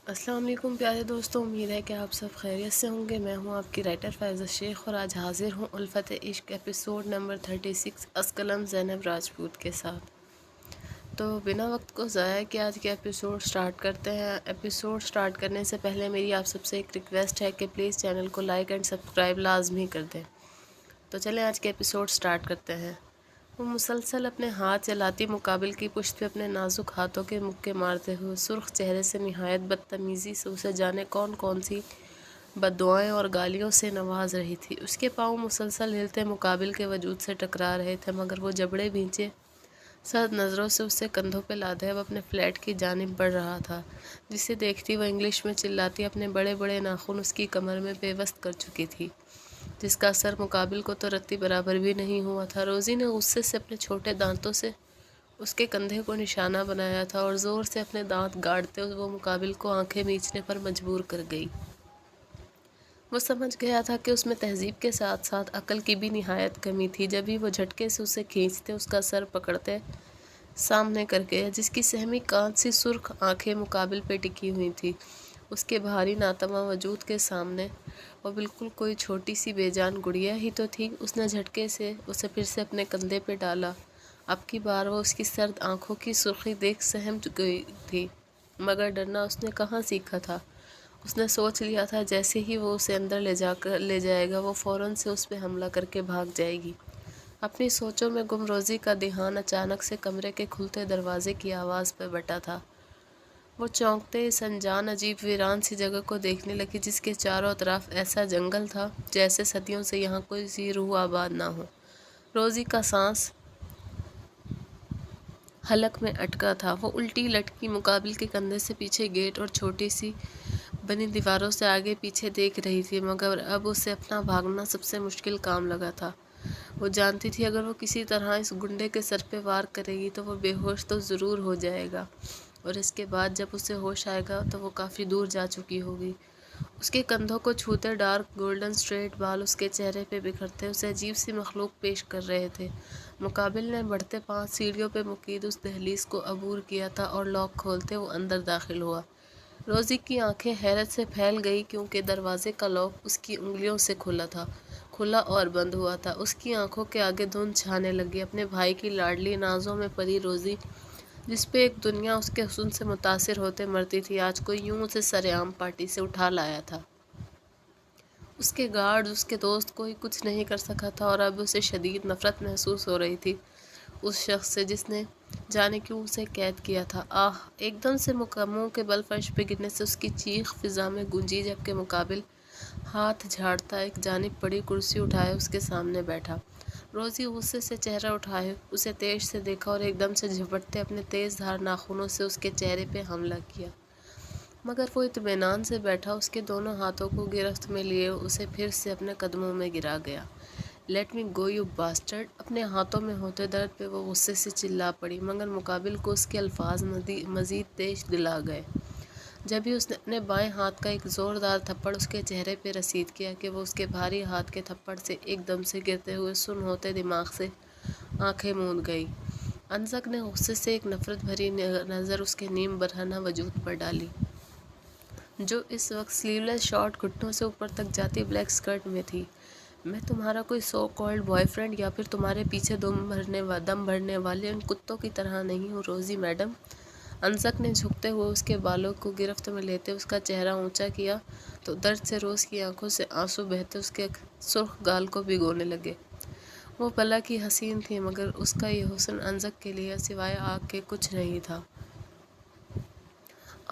السلام علیکم پیارے دوستوں، امید ہے کہ آپ سب خیریت سے ہوں گے۔ میں ہوں آپ کی رائٹر فائزہ شیخ اور آج حاضر ہوں الفت عشق ایپیسوڈ نمبر 36 از قلم زینب راجپوت کے ساتھ۔ تو بنا وقت کو ضائع کیا آج کے ایپیسوڈ سٹارٹ کرتے ہیں۔ ایپیسوڈ سٹارٹ کرنے سے پہلے میری آپ سب سے ایک ریکویسٹ ہے کہ پلیز چینل کو لائک اینڈ سبسکرائب لازمی کر دیں۔ تو چلیں آج کے ایپیسوڈ سٹارٹ کرتے ہیں۔ وہ مسلسل اپنے ہاتھ چلاتی مقابل کی پشت پہ اپنے نازک ہاتھوں کے مکے مارتے ہوئے سرخ چہرے سے نہایت بدتمیزی سے اسے جانے کون کون سی بددعائیں اور گالیوں سے نواز رہی تھی۔ اس کے پاؤں مسلسل ہلتے مقابل کے وجود سے ٹکرا رہے تھے، مگر وہ جبڑے بھینچے سرد نظروں سے اسے کندھوں پہ لادے اب اپنے فلیٹ کی جانب بڑھ رہا تھا، جسے دیکھتی وہ انگلش میں چلاتی اپنے بڑے بڑے ناخن اس کی کمر میں پیوست کر چکی تھی، جس کا اثر مقابل کو تو رتی برابر بھی نہیں ہوا تھا۔ روزی نے غصے سے اپنے چھوٹے دانتوں سے اس کے کندھے کو نشانہ بنایا تھا اور زور سے اپنے دانت گاڑتے وہ مقابل کو آنکھیں میچنے پر مجبور کر گئی۔ وہ سمجھ گیا تھا کہ اس میں تہذیب کے ساتھ ساتھ عقل کی بھی نہایت کمی تھی، جب ہی وہ جھٹکے سے اسے کھینچتے اس کا سر پکڑتے سامنے کر گیا، جس کی سہمی کانچ سی سرخ آنکھیں مقابل پہ ٹکی ہوئی تھی۔ اس کے بھاری ناتواں وجود کے سامنے وہ بالکل کوئی چھوٹی سی بے جان گڑیا ہی تو تھی۔ اس نے جھٹکے سے اسے پھر سے اپنے کندھے پہ ڈالا۔ اب کی بار وہ اس کی سرد آنکھوں کی سرخی دیکھ سہم گئی تھی، مگر ڈرنا اس نے کہاں سیکھا تھا۔ اس نے سوچ لیا تھا جیسے ہی وہ اسے اندر لے جائے گا وہ فوراً سے اس پہ حملہ کر کے بھاگ جائے گی۔ اپنی سوچوں میں گم روزی کا دھیان اچانک سے کمرے کے کھلتے دروازے کی آواز پہ بٹا تھا۔ وہ چونکتے اس انجان عجیب ویران سی جگہ کو دیکھنے لگی، جس کے چاروں طرف ایسا جنگل تھا جیسے صدیوں سے یہاں کوئی سی روح آباد نہ ہو۔ روزی کا سانس حلق میں اٹکا تھا۔ وہ الٹی لٹکی مقابل کے کندھے سے پیچھے گیٹ اور چھوٹی سی بنی دیواروں سے آگے پیچھے دیکھ رہی تھی، مگر اب اسے اپنا بھاگنا سب سے مشکل کام لگا تھا۔ وہ جانتی تھی اگر وہ کسی طرح اس گنڈے کے سر پہ وار کرے گی تو وہ بے ہوش تو ضرور ہو جائے گا، اور اس کے بعد جب اسے ہوش آئے گا تو وہ کافی دور جا چکی ہوگی۔ اس کے کندھوں کو چھوتے ڈارک گولڈن سٹریٹ بال اس کے چہرے پہ بکھرتے اسے عجیب سی مخلوق پیش کر رہے تھے۔ مقابل نے بڑھتے پانچ سیڑھیوں پہ مقید اس دہلیز کو عبور کیا تھا اور لاک کھولتے وہ اندر داخل ہوا۔ روزی کی آنکھیں حیرت سے پھیل گئی کیونکہ دروازے کا لاک اس کی انگلیوں سے کھلا اور بند ہوا تھا۔ اس کی آنکھوں کے آگے دھند چھانے لگی۔ اپنے بھائی کی لاڈلی نازوں میں پلی روزی، جس پہ ایک دنیا اس کے حسن سے متاثر ہوتے مرتی تھی، آج کوئی یوں اسے سرعام پاٹی سے اٹھا لایا تھا۔ اس کے گارڈز، اس کے دوست کوئی کچھ نہیں کر سکا تھا، اور اب اسے شدید نفرت محسوس ہو رہی تھی اس شخص سے جس نے جانے کیوں اسے قید کیا تھا۔ آہ! ایک دم سے منہ کے بل فرش پہ گرنے سے اس کی چیخ فضا میں گونجی، جبکہ مقابل ہاتھ جھاڑتا ایک جانب پڑی کرسی اٹھائے اس کے سامنے بیٹھا۔ روزی غصے سے چہرہ اٹھائے اسے تیش سے دیکھا اور ایک دم سے جھپٹتے اپنے تیز دھار ناخنوں سے اس کے چہرے پہ حملہ کیا، مگر وہ اطمینان سے بیٹھا اس کے دونوں ہاتھوں کو گرفت میں لیے اسے پھر سے اپنے قدموں میں گرا گیا۔ Let me go you bastard! اپنے ہاتھوں میں ہوتے درد پہ وہ غصے سے چلا پڑی، مگر مقابل کو اس کے الفاظ مزید تیش دلا گئے جب ہی اس نے اپنے بائیں ہاتھ کا ایک زوردار تھپڑ اس کے چہرے پہ رسید کیا کہ وہ اس کے بھاری ہاتھ کے تھپڑ سے ایک دم سے گرتے ہوئے سن ہوتے دماغ سے آنکھیں موند گئی۔ انزک نے غصے سے ایک نفرت بھری نظر اس کے نیم برہنہ وجود پر ڈالی، جو اس وقت سلیو لیس شارٹ گھٹنوں سے اوپر تک جاتی بلیک سکرٹ میں تھی۔ میں تمہارا کوئی سو کالڈ بوائے فرینڈ یا پھر تمہارے پیچھے دم بھرنے والے ان کتوں کی طرح نہیں ہوں روزی میڈم۔ انزک نے جھکتے ہوئے اس کے بالوں کو گرفت میں لیتے اس کا چہرہ اونچا کیا تو درد سے روز کی آنکھوں سے آنسو بہتے اس کے سرخ گال کو بھگونے لگے۔ وہ بلا کی حسین تھی، مگر اس کا یہ حسن انزک کے لیے سوائے آگ کے کچھ نہیں تھا۔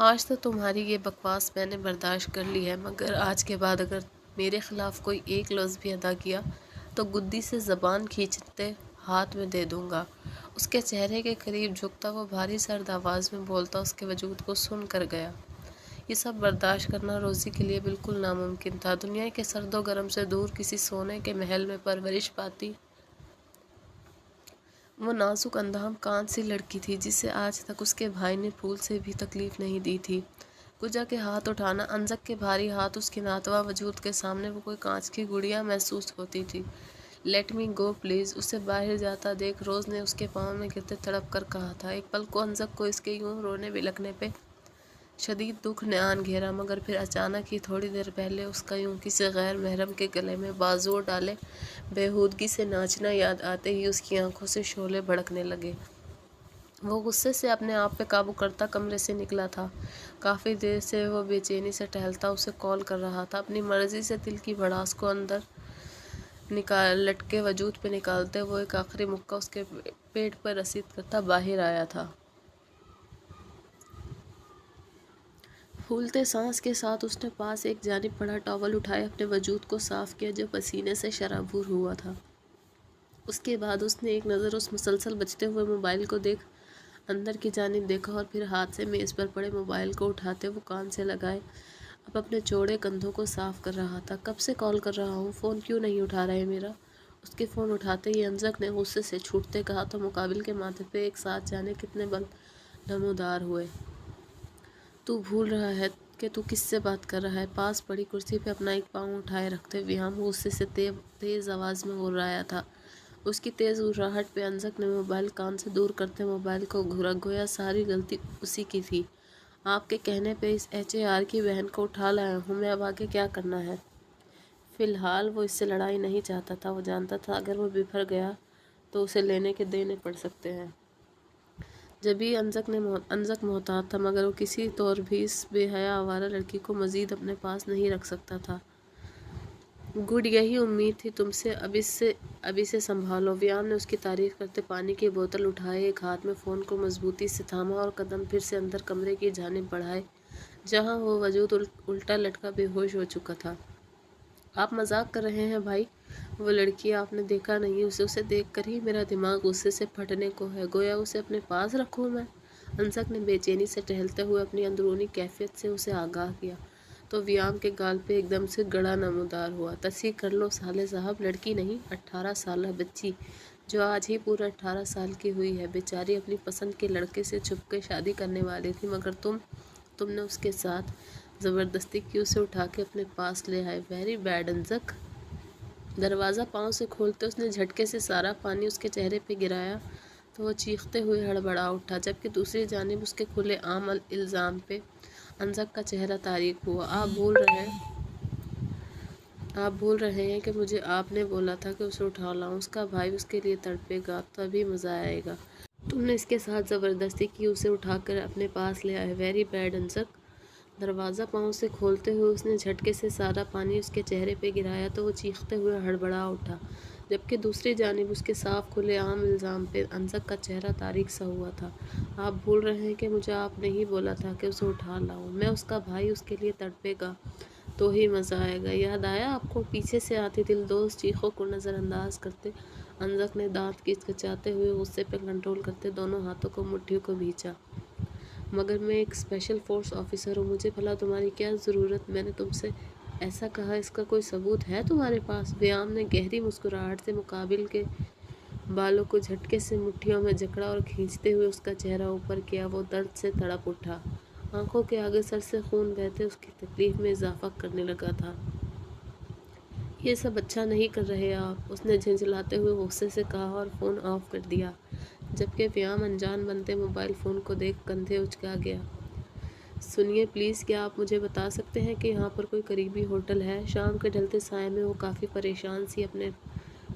آج تو تمہاری یہ بکواس میں نے برداشت کر لی ہے، مگر آج کے بعد اگر میرے خلاف کوئی ایک لفظ بھی ادا کیا تو گدی سے زبان کھینچتے ہاتھ میں دے دوں گا۔ اس کے چہرے کے قریب جھکتا وہ بھاری سرد آواز میں بولتا اس کے وجود کو سن کر گیا۔ یہ سب برداشت کرنا روزی کے لیے بالکل ناممکن تھا۔ دنیا کے سرد و گرم سے دور کسی سونے کے محل میں پرورش پاتی وہ نازک اندام کانچ سی لڑکی تھی، جسے آج تک اس کے بھائی نے پھول سے بھی تکلیف نہیں دی تھی۔ کجا کے ہاتھ اٹھانا، انزک کے بھاری ہاتھ اس کے ناتواں وجود کے سامنے وہ کوئی کانچ کی گڑیا محسوس ہوتی تھی۔ Let me go please! اسے باہر جاتا دیکھ روز نے اس کے پاؤں میں گرتے تڑپ کر کہا تھا۔ ایک پل کو انزک کو اس کے یوں رونے بلکنے پہ شدید دکھ نے آن گھیرا، مگر پھر اچانک ہی تھوڑی دیر پہلے اس کا یوں کسی غیر محرم کے گلے میں بازو ڈالے بےہودگی سے ناچنا یاد آتے ہی اس کی آنکھوں سے شعلے بھڑکنے لگے۔ وہ غصے سے اپنے آپ پہ قابو کرتا کمرے سے نکلا تھا۔ کافی دیر سے وہ بے چینی سے ٹہلتا اسے کال کر رہا تھا، اپنی مرضی سے دل کی بھڑاس کو اندر لٹکے وجود پہ نکالتے وہ ایک آخری مکہ اس کے پیٹ پر رسید کرتا باہر آیا تھا۔ پھولتے سانس کے ساتھ اس نے پاس ایک جانب پڑا ٹاول اٹھائے اپنے وجود کو صاف کیا جو پسینے سے شرابور ہوا تھا۔ اس کے بعد اس نے ایک نظر اس مسلسل بجتے ہوئے موبائل کو دیکھ اندر کی جانب دیکھا اور پھر ہاتھ سے میز پر پڑے موبائل کو اٹھاتے وہ کان سے لگائے اب اپنے چوڑے کندھوں کو صاف کر رہا تھا۔ کب سے کال کر رہا ہوں، فون کیوں نہیں اٹھا رہے میرا؟ اس کے فون اٹھاتے ہی انزک نے غصے سے چھوٹتے کہا تو مقابل کے ماتھے پہ ایک ساتھ جانے کتنے بل نمودار ہوئے۔ تو بھول رہا ہے کہ تو کس سے بات کر رہا ہے؟ پاس پڑی کرسی پہ اپنا ایک پاؤں اٹھائے رکھتے ویام غصے سے تیز آواز میں غرایا تھا۔ اس کی تیز غراہٹ پہ انزک نے موبائل کان سے دور کرتے موبائل کو گھورا، گویا ساری غلطی اسی کی تھی۔ آپ کے کہنے پہ اس HAR کی بہن کو اٹھا لایا ہوں میں، اب آگے کیا کرنا ہے؟ فی الحال وہ اس سے لڑائی نہیں چاہتا تھا، وہ جانتا تھا اگر وہ بفر گیا تو اسے لینے کے دینے پڑ سکتے ہیں۔ جبھی انزک محتاط تھا مگر وہ کسی طور بھی اس بے حیا آوارہ لڑکی کو مزید اپنے پاس نہیں رکھ سکتا تھا۔ گڈ، یہی امید تھی تم سے، اب اسے سنبھالو۔ ویام نے اس کی تعریف کرتے پانی کی بوتل اٹھائے، ایک ہاتھ میں فون کو مضبوطی سے تھاما اور قدم پھر سے اندر کمرے کی جانب بڑھائے جہاں وہ وجود الٹا لٹکا بے ہوش ہو چکا تھا۔ آپ مذاق کر رہے ہیں بھائی؟ وہ لڑکی آپ نے دیکھا نہیں اسے دیکھ کر ہی میرا دماغ غصے سے پھٹنے کو ہے، گویا اسے اپنے پاس رکھوں میں؟ انزک نے بے چینی سے ٹہلتے ہوئے اپنی اندرونی کیفیت سے اسے آگاہ کیا تو ویام کے گال پہ ایک دم سے گڑا نمودار ہوا۔ تصحیح کر لو سالے صاحب، لڑکی نہیں 18 سالہ بچی جو آج ہی پورا 18 سال کی ہوئی ہے۔ بیچاری اپنی پسند کے لڑکے سے چھپ کے شادی کرنے والی تھی مگر تم نے اس کے ساتھ زبردستی کی اسے اٹھا کے اپنے پاس لے آئے۔ ویری بیڈ انزک۔ دروازہ پاؤں سے کھولتے اس نے جھٹکے سے سارا پانی اس کے چہرے پہ گرایا تو وہ چیختے ہوئے ہڑبڑا اٹھا، جبکہ دوسری جانب اس کے کھلے عام الزام پہ انزک کا چہرہ تاریک ہوا۔ آپ بھول رہے ہیں کہ مجھے آپ نے بولا تھا کہ اسے اٹھا لاؤں، اس کا بھائی اس کے لیے تڑپے گا تبھی مزہ آئے گا۔ تم نے اس کے ساتھ زبردستی کی اسے اٹھا کر اپنے پاس لے آئے۔ ویری بیڈ انزک۔ دروازہ پاؤں سے کھولتے ہوئے اس نے جھٹکے سے سارا پانی اس کے چہرے پہ گرایا تو وہ چیختے ہوئے ہڑبڑا اٹھا، جبکہ دوسری جانب اس کے صاف کھلے عام الزام پہ انزک کا چہرہ تاریک سا ہوا تھا۔ آپ بھول رہے ہیں کہ مجھے آپ نے ہی بولا تھا کہ اسے اٹھا لاؤں میں، اس کا بھائی اس کے لیے تڑپے گا تو ہی مزہ آئے گا۔ یاد آیا آپ کو؟ پیچھے سے آتی دلدوز چیخوں کو نظر انداز کرتے انزک نے دانت کچکچاتے ہوئے غصے پہ کنٹرول کرتے دونوں ہاتھوں کو مٹھیوں کو بھینچا۔ مگر میں ایک اسپیشل فورس آفیسر ہوں، مجھے بھلا تمہاری کیا ضرورت؟ میں نے تم سے ایسا کہا، اس کا کوئی ثبوت ہے تمہارے پاس؟ ویام نے گہری مسکراہٹ سے مقابل کے بالوں کو جھٹکے سے مٹھیوں میں جکڑا اور کھینچتے ہوئے اس کا چہرہ اوپر کیا۔ وہ درد سے تڑپ اٹھا، آنکھوں کے آگے سر سے خون بہتے اس کی تکلیف میں اضافہ کرنے لگا تھا۔ یہ سب اچھا نہیں کر رہے آپ، اس نے جھنجھلاتے ہوئے غصے سے کہا اور فون آف کر دیا، جبکہ ویام انجان بنتے موبائل فون کو دیکھ کندھے اچکا گیا۔ سنیے پلیز، کیا آپ مجھے بتا سکتے ہیں کہ یہاں پر کوئی قریبی ہوٹل ہے؟ شام کے ڈھلتے سائے میں وہ کافی پریشان سی اپنے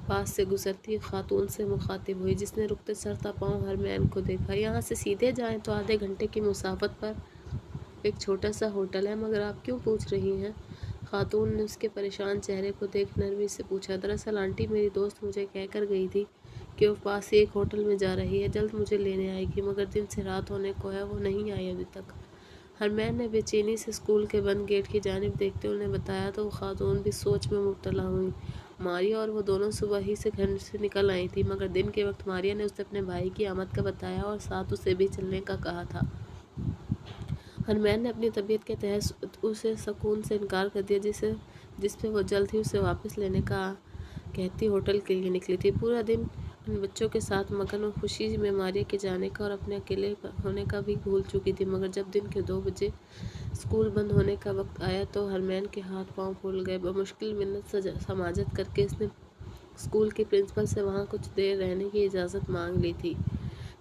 پاس سے گزرتی ایک خاتون سے مخاطب ہوئی جس نے رکتے سر تا پاؤں ہرمین کو دیکھا۔ یہاں سے سیدھے جائیں تو آدھے گھنٹے کی مسافت پر ایک چھوٹا سا ہوٹل ہے، مگر آپ کیوں پوچھ رہی ہیں؟ خاتون نے اس کے پریشان چہرے کو دیکھ نرمی سے پوچھا۔ دراصل آنٹی میری دوست مجھے کہہ کر گئی تھی کہ وہ پاس ہی ایک ہوٹل میں جا رہی ہے، جلد مجھے لینے آئے گی، مگر دن سے رات ہونے کو ہے وہ نہیں آئی ابھی تک۔ ہرمین نے بے چینی سے اسکول کے بند گیٹ کی جانب دیکھتے انہیں بتایا تو وہ خاتون بھی سوچ میں مبتلا ہوئی۔ ماریا اور وہ دونوں صبح ہی سے گھر سے نکل آئی تھیں، مگر دن کے وقت ماریا نے اسے اپنے بھائی کی آمد کا بتایا اور ساتھ اسے بھی چلنے کا کہا تھا۔ ہرمین نے اپنی طبیعت کے تحت اسے سکون سے انکار کر دیا، جس پہ وہ جلد ہی اسے واپس لینے کا کہتی ہوٹل کے لیے نکلی تھی۔ پورا دن ان بچوں کے ساتھ مگن اور خوشی میں ماریا کے جانے کا اور اپنے اکیلے ہونے کا بھی بھول چکی تھی، مگر جب دن کے 2 بجے اسکول بند ہونے کا وقت آیا تو ہرمین کے ہاتھ پاؤں پھول گئے۔ بمشکل منت سماجت کر کے اس نے اسکول کی پرنسپل سے وہاں کچھ دیر رہنے کی اجازت مانگ لی تھی۔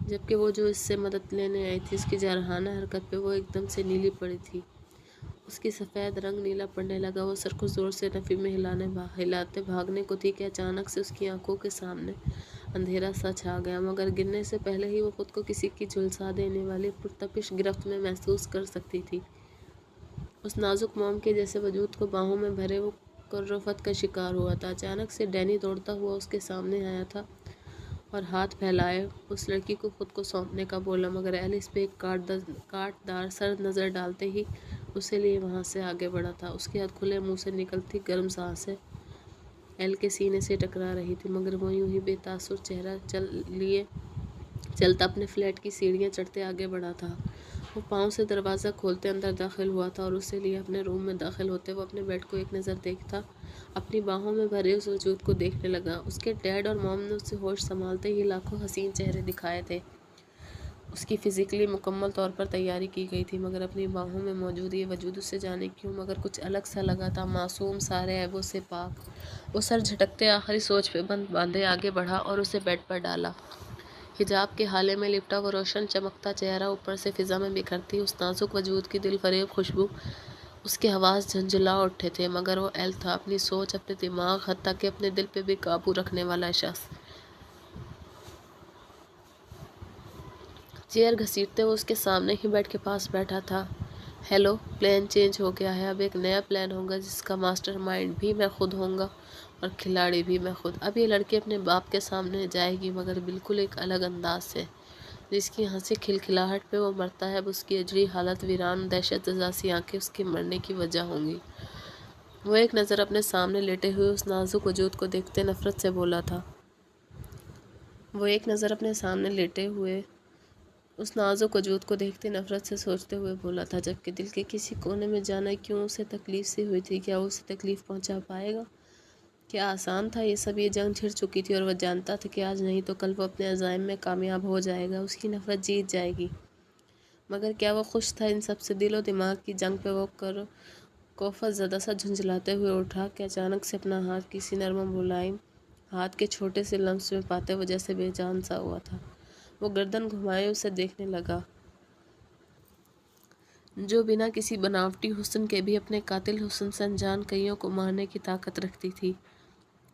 جبکہ وہ جو اس سے مدد لینے آئی تھی اس کی جارحانہ حرکت پہ وہ ایک دم سے نیلی پڑی تھی۔ اس کی سفید رنگ نیلا پڑنے لگا۔ وہ سر کو زور سے نفی میں ہلاتے بھاگنے کو تھی کہ اچانک سے اس کی آنکھوں کے سامنے اندھیرا سا چھا گیا، مگر گرنے سے پہلے ہی وہ خود کو کسی کی جھلسا دینے والی پرتپش گرفت میں محسوس کر سکتی تھی۔ اس نازک موم کے جیسے وجود کو باہوں میں بھرے وہ کرفت کا شکار ہوا تھا۔ اچانک سے ڈینی دوڑتا ہوا اس کے سامنے آیا تھا اور ہاتھ پھیلائے اس لڑکی کو خود کو سونپنے کا بولا، مگر ایلس پہ ایک کاٹ دار سرد نظر ڈالتے ہی اسے لیے وہاں سے آگے بڑھا تھا۔ اس کے ہاتھ کھلے منہ سے نکلتی گرم سانسیں ایل کے سینے سے ٹکرا رہی تھی، مگر وہ یوں ہی بے تاثر چہرہ لیے چلتا اپنے فلیٹ کی سیڑھیاں چڑھتے آگے بڑھا تھا۔ وہ پاؤں سے دروازہ کھولتے اندر داخل ہوا تھا اور اسے لیے اپنے روم میں داخل ہوتے وہ اپنے بیڈ کو ایک نظر دیکھتا اپنی باہوں میں بھرے اس وجود کو دیکھنے لگا۔ اس کے ڈیڈ اور موم نے اسے ہوش سنبھالتے ہی لاکھوں حسین چہرے دکھائے تھے۔ اس کی فزیکلی مکمل طور پر تیاری کی گئی تھی، مگر اپنی باہوں میں موجود یہ وجود اسے جانے کیوں مگر کچھ الگ سا لگا تھا، معصوم، سارے عیبوں سے پاک۔ وہ سر جھٹکتے آخری سوچ پہ باندھے آگے بڑھا اور اسے بیڈ پر ڈالا۔ حجاب کے ہالے میں لپٹا وہ روشن چمکتا چہرہ اوپر سے فضا میں بکھرتی اس نازک وجود کی دل فریب خوشبو، اس کے حواس جھنجھلا اٹھے تھے، مگر وہ ایل تھا، اپنی سوچ، اپنے دماغ، حتیٰ کہ اپنے دل پہ بھی قابو رکھنے والا شخص۔ چیئر گھسیٹتے وہ اس کے سامنے ہی بیڈ کے پاس بیٹھا تھا۔ ہیلو، پلان چینج ہو گیا ہے، اب ایک نیا پلان ہوگا جس کا ماسٹر مائنڈ بھی میں خود ہوں گا اور کھلاڑی بھی میں خود۔ اب یہ لڑکی اپنے باپ کے سامنے جائے گی، مگر بالکل ایک الگ انداز سے۔ جس کی ہنسی کھلکھلاہٹ پہ وہ مرتا ہے، اب اس کی اجڑی حالت، ویران دہشت زدہ سی آنکھیں اس کے مرنے کی وجہ ہوں گی۔ وہ ایک نظر اپنے سامنے لیٹے ہوئے اس نازک وجود کو دیکھتے نفرت سے بولا تھا۔ وہ ایک نظر اپنے سامنے لیٹے ہوئے اس نازک وجود کو دیکھتے نفرت سے سوچتے ہوئے بولا تھا، جبکہ دل کے کسی کونے میں جانا کیوں اسے تکلیف سی ہوئی تھی۔ کیا وہ اسے تکلیف پہنچا پائے گا؟ کیا آسان تھا یہ سب؟ یہ جنگ چھڑ چکی تھی اور وہ جانتا تھا کہ آج نہیں تو کل وہ اپنے عزائم میں کامیاب ہو جائے گا، اس کی نفرت جیت جائے گی۔ مگر کیا وہ خوش تھا ان سب سے؟ دل و دماغ کی جنگ پہ وہ کوفت زدہ سا جھنجھلاتے ہوئے اٹھا کہ اچانک سے اپنا ہاتھ کسی نرم و ملائم ہاتھ کے چھوٹے سے لمس میں پاتے وہ جیسے بے جان سا ہوا تھا۔ وہ گردن گھمائے اسے دیکھنے لگا، جو بنا کسی بناوٹی حسن کے بھی اپنے قاتل حسن سے انجان کئیوں کو مارنے کی طاقت رکھتی تھی۔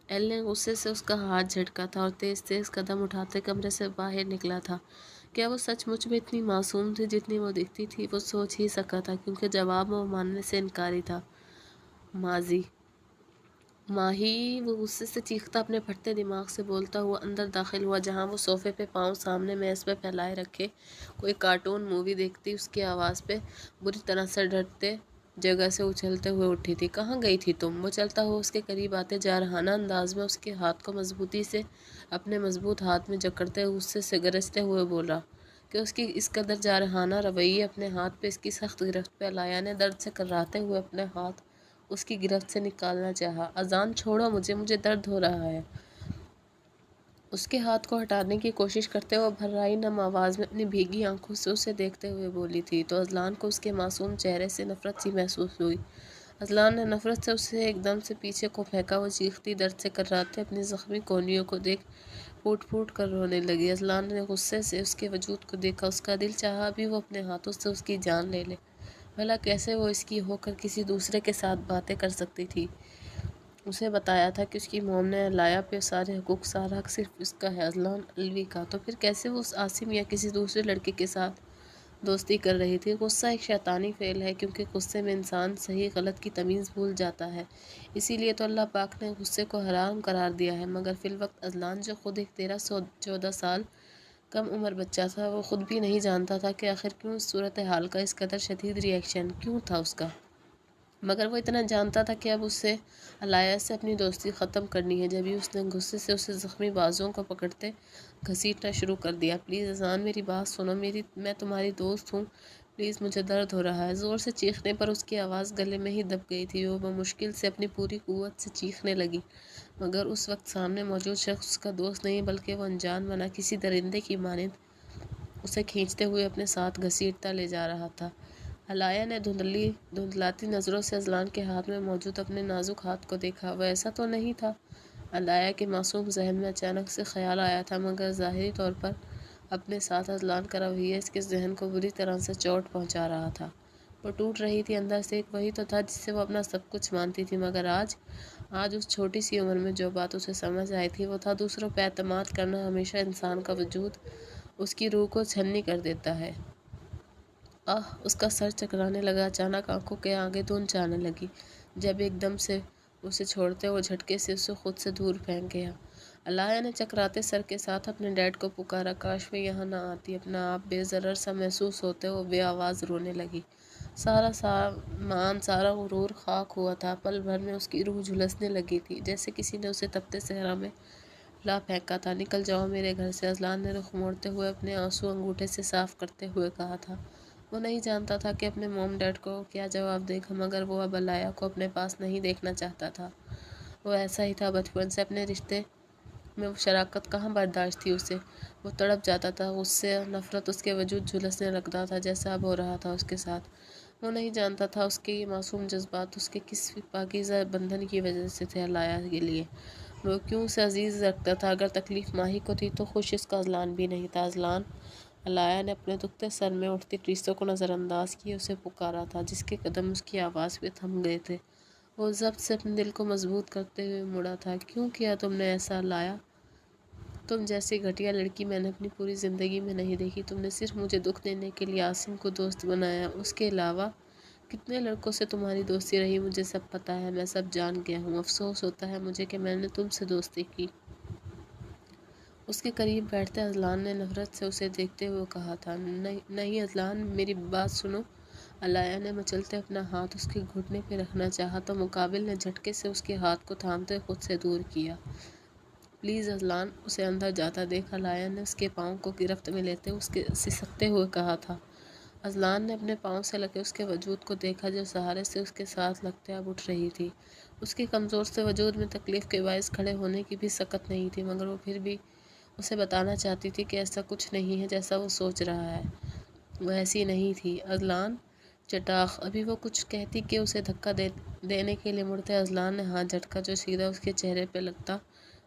ایل نے غصے سے اس کا ہاتھ جھٹکا تھا اور تیز تیز قدم اٹھاتے کمرے سے باہر نکلا تھا۔ کیا وہ سچ مچ میں اتنی معصوم تھی جتنی وہ دکھتی تھی؟ وہ سوچ ہی سکا تھا، کیونکہ جواب میں وہ ماننے سے انکاری تھا۔ ماہی، وہ غصے سے چیختا اپنے پھٹتے دماغ سے بولتا ہوا اندر داخل ہوا، جہاں وہ صوفے پہ پاؤں سامنے میز پہ پھیلائے رکھے کوئی کارٹون مووی دیکھتی۔ اس کی آواز پہ بری طرح سے ڈرتے جگہ سے اچھلتے ہوئے اٹھی تھی۔ کہاں گئی تھی تم؟ وہ چلتا ہوا اس کے قریب آتے جارحانہ انداز میں اس کے ہاتھ کو مضبوطی سے اپنے مضبوط ہاتھ میں جکڑتے غصے سے گرجتے ہوئے بولا کہ اس کی اس قدر جارحانہ رویے، اپنے ہاتھ پہ اس کی سخت گرفت پہ علایا نے درد سے کراہتے ہوئے اپنے ہاتھ اس کی گرفت سے نکالنا چاہا۔ اذان چھوڑو مجھے درد ہو رہا ہے۔ اس کے ہاتھ کو ہٹانے کی کوشش کرتے وہ بھررائی نم آواز میں اپنی بھیگی آنکھوں سے اسے دیکھتے ہوئے بولی تھی، تو اذلان کو اس کے معصوم چہرے سے نفرت سی محسوس ہوئی۔ اذلان نے نفرت سے اسے ایک دم سے پیچھے کو پھینکا۔ وہ چیختی درد سے کراہتے اپنی زخمی کونیوں کو دیکھ پھوٹ پھوٹ کر رونے لگی۔ اذلان نے غصے سے اس کے وجود کو دیکھا، اس کا دل چاہا ابھی وہ اپنے ہاتھوں سے اس کی جان لے لے، بھلا کیسے وہ اس کی ہو کر کسی دوسرے کے ساتھ باتیں کر سکتی تھی؟ اسے بتایا تھا کہ اس کی موم نے علایا پہ سارے حقوق، سارا حق صرف اس کا ہے، اذلان الوی کا، تو پھر کیسے وہ اس عاصم یا کسی دوسرے لڑکے کے ساتھ دوستی کر رہی تھی؟ غصہ ایک شیطانی فعل ہے، کیونکہ غصے میں انسان صحیح غلط کی تمیز بھول جاتا ہے، اسی لیے تو اللہ پاک نے غصے کو حرام قرار دیا ہے۔ مگر فی الوقت اذلان، جو خود ایک 13-14 سال کم عمر بچہ تھا، وہ خود بھی نہیں جانتا تھا کہ آخر کیوں اس صورتحال کا اس قدر شدید ری ایکشن کیوں تھا اس کا، مگر وہ اتنا جانتا تھا کہ اب اسے علایا سے اپنی دوستی ختم کرنی ہے۔ جبھی اس نے غصے سے اسے زخمی بازوؤں کو پکڑتے گھسیٹنا شروع کر دیا۔ پلیز اذان، میری بات سنو، میں تمہاری دوست ہوں، پلیز، مجھے درد ہو رہا ہے۔ زور سے چیخنے پر اس کی آواز گلے میں ہی دب گئی تھی۔ وہ بمشکل سے اپنی پوری قوت سے چیخنے لگی، مگر اس وقت سامنے موجود شخص اس کا دوست نہیں بلکہ وہ انجان بنا کسی درندے کی مانند اسے کھینچتے ہوئے اپنے ساتھ گھسیٹتا لے جا رہا تھا۔ علایا نے دھندلاتی نظروں سے اذلان کے ہاتھ میں موجود اپنے نازک ہاتھ کو دیکھا۔ وہ ایسا تو نہیں تھا؟ علایا کے معصوم ذہن میں اچانک سے خیال آیا تھا، مگر ظاہری طور پر اپنے ساتھ اذلان کا رویہ اس کے ذہن کو بری طرح سے چوٹ پہنچا رہا تھا۔ وہ ٹوٹ رہی تھی اندر سے، ایک وہی تو تھا جس سے وہ اپنا سب کچھ مانتی تھی، مگر آج اس چھوٹی سی عمر میں جو بات اسے سمجھ آئی تھی وہ تھا دوسروں پہ اعتماد کرنا ہمیشہ انسان کا وجود، اس کی روح کو چھلنی کر دیتا ہے۔ اس کا سر چکرانے لگا، اچانک آنکھوں کے آگے دھند چھانے لگی، جب ایک دم سے اسے چھوڑتے ہوئے جھٹکے سے اسے خود سے دور پھینک گیا۔ علایا نے چکراتے سر کے ساتھ اپنے ڈیڈ کو پکارا، کاش وہ یہاں نہ آتی۔ اپنا آپ بے ضرر سا محسوس ہوتے وہ بے آواز رونے لگی۔ سارا سامان، سارا غرور خاک ہوا تھا، پل بھر میں اس کی روح جھلسنے لگی تھی، جیسے کسی نے اسے تپتے صحرا میں لا پھینکا تھا۔ نکل جاؤ میرے گھر سے، اذلان نے رخ موڑتے ہوئے اپنے آنسو انگوٹھے سے صاف کرتے ہوئے کہا تھا۔ وہ نہیں جانتا تھا کہ اپنے موم ڈیڈ کو کیا جواب دے گا، مگر وہ اب علایا کو اپنے پاس نہیں دیکھنا چاہتا تھا۔ وہ ایسا ہی تھا بچپن سے، اپنے رشتے میں وہ شراکت کہاں برداشت تھی اسے۔ وہ تڑپ جاتا تھا، غصے اور نفرت اس کے وجود جھلسنے لگتا تھا، جیسا اب ہو رہا تھا اس کے ساتھ۔ وہ نہیں جانتا تھا اس کے یہ معصوم جذبات اس کے کس پاکیزہ بندھن کی وجہ سے تھے علایا کے لیے۔ وہ کیوں اسے عزیز رکھتا تھا؟ اگر تکلیف ماہی کو تھی تو خوش اس کا اذلان بھی نہیں تھا۔ اذلان! علایا نے اپنے دکھتے سر میں اٹھتی ٹیسوں کو نظر انداز کیے اسے پکارا تھا، جس کے قدم اس کی آواز پہ تھم گئے تھے۔ وہ ضبط سے اپنے دل کو مضبوط کرتے ہوئے مڑا تھا۔ کیوں کیا تم نے ایسا علایا؟ تم جیسی گھٹیا لڑکی میں نے اپنی پوری زندگی میں نہیں دیکھی۔ تم نے صرف مجھے دکھ دینے کے لیے عاصم کو دوست بنایا، اس کے علاوہ کتنے لڑکوں سے تمہاری دوستی رہی مجھے سب پتہ ہے، میں سب جان گیا ہوں۔ افسوس ہوتا ہے مجھے کہ میں نے تم سے دوستی کی۔ اس کے قریب بیٹھتے اذلان نے نفرت سے اسے دیکھتے ہوئے کہا تھا۔ نہیں اذلان، میری بات سنو۔ علایا نے مچلتے اپنا ہاتھ اس کے گھٹنے پہ رکھنا چاہا تو مقابل نے جھٹکے سے اس کے ہاتھ کو تھامتے خود سے دور کیا۔ Please Azlan! اسے اندر جاتا دیکھ علایا نے اس کے پاؤں کو گرفت میں لیتے اس کے سسکتے ہوئے کہا تھا۔ اذلان نے اپنے پاؤں سے لگے اس کے وجود کو دیکھا جو سہارے سے اس کے ساتھ لگتے اب اٹھ رہی تھی۔ اس کے کمزور سے وجود میں تکلیف کے باعث کھڑے ہونے کی بھی سکت نہیں تھی، مگر وہ پھر بھی اسے بتانا چاہتی تھی کہ ایسا کچھ نہیں ہے جیسا وہ سوچ رہا ہے۔ وہ ایسی نہیں تھی۔ اذلان! چٹاخ! ابھی وہ کچھ کہتی کہ اسے دھکا دینے کے لیے مڑتے اذلان نے ہاتھ جھٹکا جو سیدھا اس کے چہرے پہ لگتا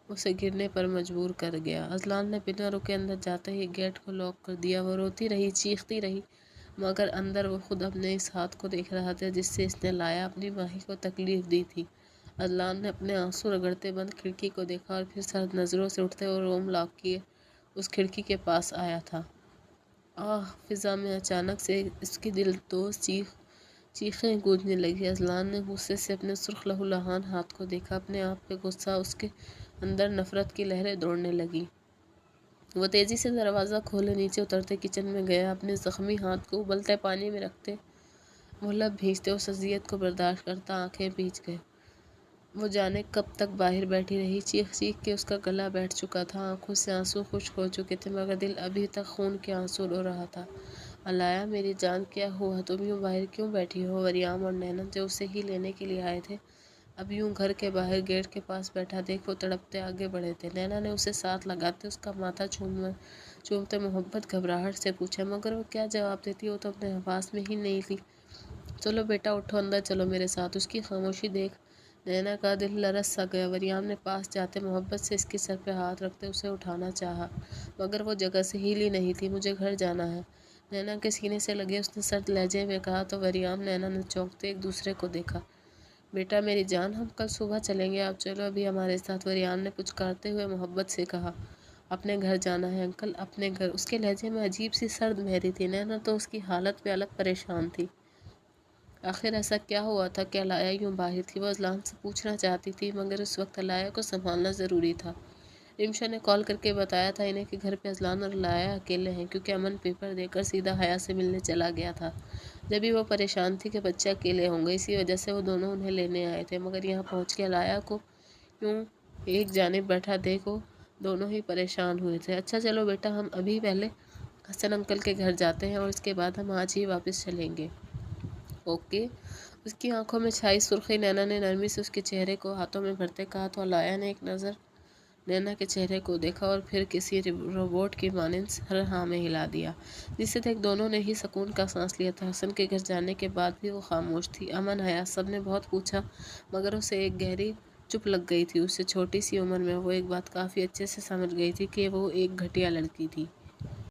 اسے گرنے پر مجبور کر گیا۔ اذلان نے بنا رکے اندر جاتے ہی گیٹ کو لاک کر دیا۔ وہ روتی رہی، چیختی رہی، مگر اندر وہ خود اپنے اس ہاتھ کو دیکھ رہا تھا جس سے اس نے علایا اپنی ماہی کو تکلیف دی تھی۔ اذلان نے اپنے آنسو رگڑتے بند کھڑکی کو دیکھا اور پھر سرد نظروں سے اٹھتے ہوئے روم لاک کیے اس کھڑکی کے پاس آیا تھا۔ فضا میں اچانک سے اس کی دلدوز چیخیں گونجنے لگی۔ اذلان نے غصے سے اپنے سرخ لہو لہان ہاتھ کو دیکھا، اپنے آپ پہ غصہ، اس کے اندر نفرت کی لہریں دوڑنے لگی۔ وہ تیزی سے دروازہ کھولے نیچے اترتے کچن میں گیا، اپنے زخمی ہاتھ کو ابلتے پانی میں رکھتے وہ لب بھیجتے اس اذیت کو برداشت کرتا آنکھیں بھیج گئے۔ وہ جانے کب تک باہر بیٹھی رہی، چیخ چیخ کے اس کا گلا بیٹھ چکا تھا، آنکھوں سے آنسو خشک ہو چکے تھے، مگر دل ابھی تک خون کے آنسو رو رہا تھا۔ علایا میری جان کیا ہوا؟ تم یوں باہر کیوں بیٹھی ہو؟ وریام اور نینا جو اسے ہی لینے کے لیے آئے تھے اب یوں گھر کے باہر گیٹ کے پاس بیٹھا دیکھ وہ تڑپتے آگے بڑھے تھے۔ نینا نے اسے ساتھ لگاتے اس کا ماتھا چومتے محبت گھبراہٹ سے پوچھا، مگر وہ کیا جواب دیتی؟ وہ تو اپنے حواس میں ہی نہیں تھی۔ چلو بیٹا اٹھو، اندر چلو میرے ساتھ۔ اس کی خاموشی دیکھ نینا کا دل لرز سا گیا۔ وریام نے پاس جاتے محبت سے اس کے سر پہ ہاتھ رکھتے اسے اٹھانا چاہا، مگر وہ جگہ سے ہلی نہیں تھی۔ مجھے گھر جانا ہے، نینا کے سینے سے لگے اس نے سرد لہجے میں کہا تو وریام نینا نے چونکتے ایک دوسرے کو دیکھا۔ بیٹا میری جان، ہم کل صبح چلیں گے، آپ چلو ابھی ہمارے ساتھ، وریام نے پچکارتے ہوئے محبت سے کہا۔ اپنے گھر جانا ہے انکل، اپنے گھر؟ اس کے لہجے میں عجیب سی سرد مہری تھی۔ نینا تو اس کی حالت پہ الگ پریشان تھی۔ آخر ایسا کیا ہوا تھا کہ علایا یوں باہر تھی؟ وہ اذلان سے پوچھنا چاہتی تھی، مگر اس وقت علایا کو سنبھالنا ضروری تھا۔ رمشا نے کال کر کے بتایا تھا انہیں کہ گھر پہ اذلان اور علایا اکیلے ہیں، کیونکہ امن پیپر دے کر سیدھا حیا سے ملنے چلا گیا تھا۔ جبھی وہ پریشان تھی کہ بچے اکیلے ہوں گے، اسی وجہ سے وہ دونوں انہیں لینے آئے تھے، مگر یہاں پہنچ کے علایا کو یوں ایک جانب بیٹھا دیکھ وہ دونوں ہی پریشان ہوئے تھے۔ اچھا چلو بیٹا، ہم ابھی پہلے حسن انکل کے گھر جاتے ہیں اور اس کے بعد ہم آج ہی واپس چلیں گے۔ اوکے؟ اس کی آنکھوں میں چھائی سرخی نینا نے نرمی سے اس کے چہرے کو ہاتھوں میں بھرتے کہا تو علایا نے ایک نظر نینا کے چہرے کو دیکھا اور پھر کسی روبوٹ کی مانند سر ہاں میں ہلا دیا، جسے دیکھ دونوں نے ہی سکون کا سانس لیا تھا۔ حسن کے گھر جانے کے بعد بھی وہ خاموش تھی۔ امن، حیا سب نے بہت پوچھا، مگر اسے ایک گہری چپ لگ گئی تھی۔ اس سے چھوٹی سی عمر میں وہ ایک بات کافی اچھے سے سمجھ گئی تھی کہ وہ ایک گھٹیا لڑکی تھی۔